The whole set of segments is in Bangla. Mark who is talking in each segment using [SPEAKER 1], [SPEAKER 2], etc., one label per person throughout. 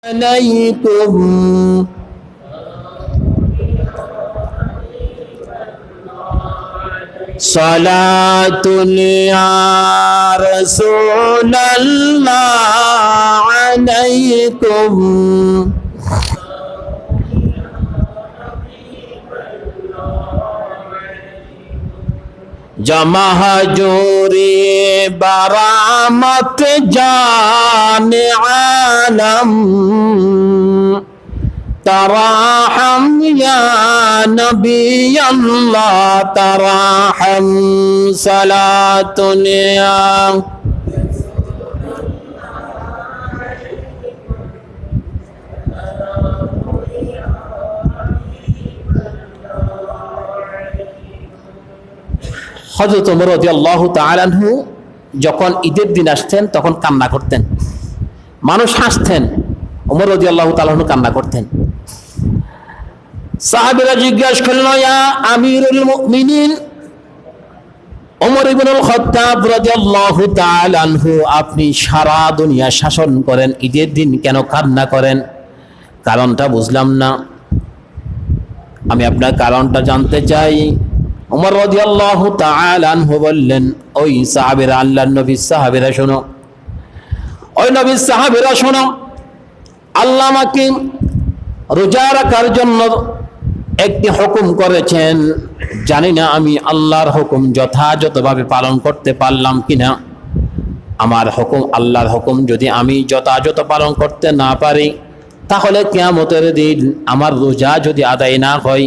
[SPEAKER 1] عليكم صلاة يا رسول الله عليكم जमहजूरी बरामत जाने आलम तराहम या नबी अल्लाह तराहम सलातुनिया হযরত ওমর রাদিয়াল্লাহু তাআলা আনহু যখন ঈদের দিন আসতেন তখন কান্না করতেন, মানুষ হাসতেন, ওমর রাদিয়াল্লাহু তাআলা আনহু কান্না করতেন। সাহাবীরা জিজ্ঞাসা করলেন, ইয়া আমিরুল মুমিনিন ওমর ইবনুল খাত্তাব রাদিয়াল্লাহু তাআলা আনহু, আপনি সারা দুনিয়া শাসন করেন, ঈদের দিন কেন কান্না করেন? কারণটা বুঝলাম না, আমি আপনার কারণটা জানতে চাই। ওমর রাদিয়াল্লাহু তাআলা আনহু বললেন, ওই সাহাবীরা, আল্লাহর নবীর সাহাবীরা শোনো, ওই নবীর সাহাবীরা শোনো, আল্লাহ আমাকে রোজা রাখার জন্য একটি হুকুম করেছেন, জানি না আমি আল্লাহর হুকুম যথাযথভাবে পালন করতে পারলাম কিনা। আমার হুকুম, আল্লাহর হুকুম যদি আমি যথাযথ পালন করতে না পারি, তাহলে কিয়ামতের দিন আমার রোজা যদি আদায় না হয়,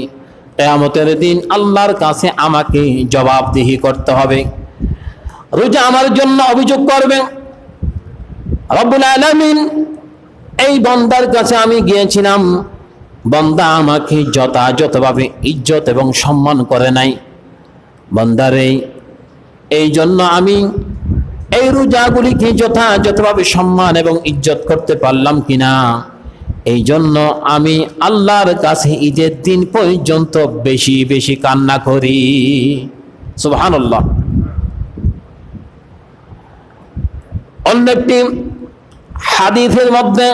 [SPEAKER 1] কিয়ামতের দিন আল্লাহর কাছে আমাকে জবাবদিহি করতে হবে। রোজা আমার জন্য অভিযোগ করবে। রব্বুল আলামিন এই বান্দার কাছে আমি গিয়েছিলাম, বান্দা আমাকে যথাযথভাবে ইজ্জত এবং সম্মান করে নাই। বান্দারে, এই জন্য আমি এই রোজাগুলিকে যথাযথভাবে সম্মান এবং ইজ্জত করতে পারলাম কিনা, এই জন্য আমি আল্লাহর কাছে ঈদের দিন পর্যন্ত বেশি বেশি কান্না করি। সুবহানাল্লাহ। অন্য একটি হাদিসের মধ্যে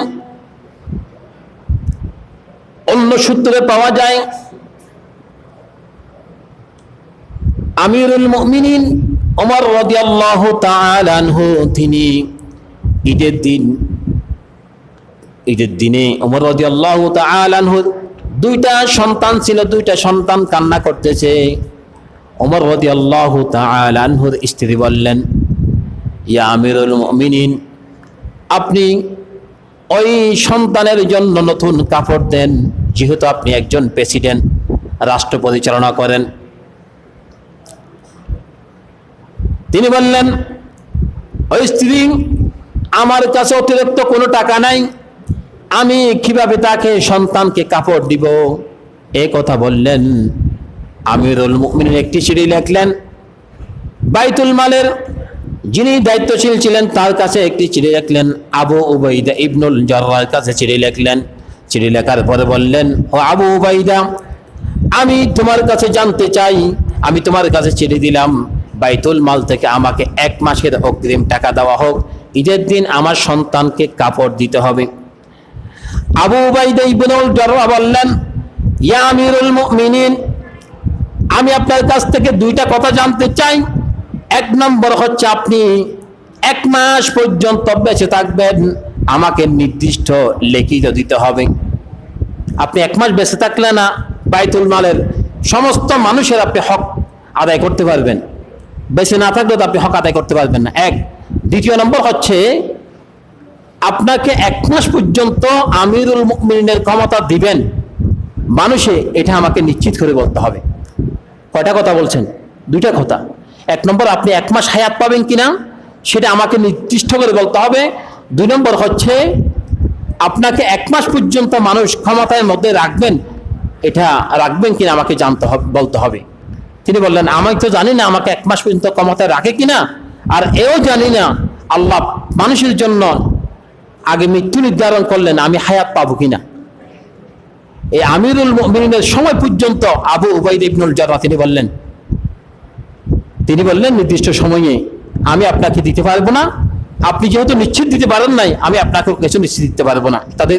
[SPEAKER 1] অন্য সূত্রে পাওয়া যায়, আমিরুল মুমিনিন ওমর রাদিয়াল্লাহু তাআলা আনহু তিনি ঈদের দিনে ওমর রাদিয়াল্লাহু তাআলা আনহুর দুইটা সন্তান ছিল, দুইটা সন্তান কান্না করতেছে। ওমর রাদিয়াল্লাহু তাআলা আনহুর স্ত্রী বললেন, ইয়া আমিরুল মুমিনিন, আপনি ওই সন্তানের জন্য নতুন কাপড় দেন, যেহেতু আপনি একজন প্রেসিডেন্ট, রাষ্ট্র পরিচালনা করেন। তিনি বললেন, ওই স্ত্রী, আমার কাছে অতিরিক্ত কোনো টাকা নাই, আমি কিভাবে তাকে সন্তানকে কাপড় দিব? এই কথা বললেন। আমিরুল মুমিনিন একটি চিঠি লিখলেন, বাইতুল মালের যিনি দায়িত্বশীল ছিলেন তার কাছে একটি চিঠি লিখলেন, আবু উবাইদা ইবনুল জাররাহর কাছে চিঠি লিখলেন। চিঠি লেখার পরে বললেন, ও আবু উবাইদা, আমি তোমার কাছে জানতে চাই, আমি তোমার কাছে চিঠি দিলাম, বাইতুল মাল থেকে আমাকে 1 মাসের অগ্রিম টাকা দেওয়া হোক, ঈদের দিন আমার সন্তানকে কাপড় দিতে হবে। আবু উবাইদা ইবনুল জাররাহ বললেন, ইয়া আমিরুল মুমিনিন, আমি আপনার কাছ থেকে দুইটা কথা জানতে চাই। 1 নম্বর হচ্ছে, আপনি 1 মাস পর্যন্ত বেঁচে থাকবেন, আমাকে নির্দিষ্ট লিখিত দিতে হবে। আপনি 1 মাস বেঁচে থাকলে না বাইতুল মালের সমস্ত মানুষের আপনি হক আদায় করতে পারবেন, বেঁচে না থাকলে তো আপনি হক আদায় করতে পারবেন না। দ্বিতীয় নম্বর হচ্ছে, আপনাকে 1 মাস পর্যন্ত আমিরুল মুমিনিনের ক্ষমতা দিবেন মানুষে, এটা আমাকে নিশ্চিত করে বলতে হবে। কয়টা কথা বলছেন? দুইটা কথা। 1 নম্বর, আপনি 1 মাস হায়াত পাবেন কিনা সেটা আমাকে নির্দিষ্ট করে বলতে হবে। 2 নম্বর হচ্ছে, আপনাকে 1 মাস পর্যন্ত মানুষ ক্ষমতার মধ্যে রাখবেন, এটা রাখবেন কিনা আমাকে জানতে হবে, বলতে হবে। তিনি বললেন, আমি তো জানি না আমাকে 1 মাস পর্যন্ত ক্ষমতায় রাখে কিনা, আর এও জানি না আল্লাহ মানুষের জন্য আগে মৃত্যু নির্ধারণ করলেন আমি হায়াত পাবো কিনা। এই আমিরুল মুমিনিনের সময় পর্যন্ত আবু উবাইদা ইবনুল জাররাহ তিনি বললেন নির্দিষ্ট সময়ে আমি আপনাকে দিতে পারবো না, আপনি যেহেতু নিশ্চিত দিতে পারেন নাই, আমি আপনাকে কিছু নিশ্চিত দিতে পারবো না। তাদের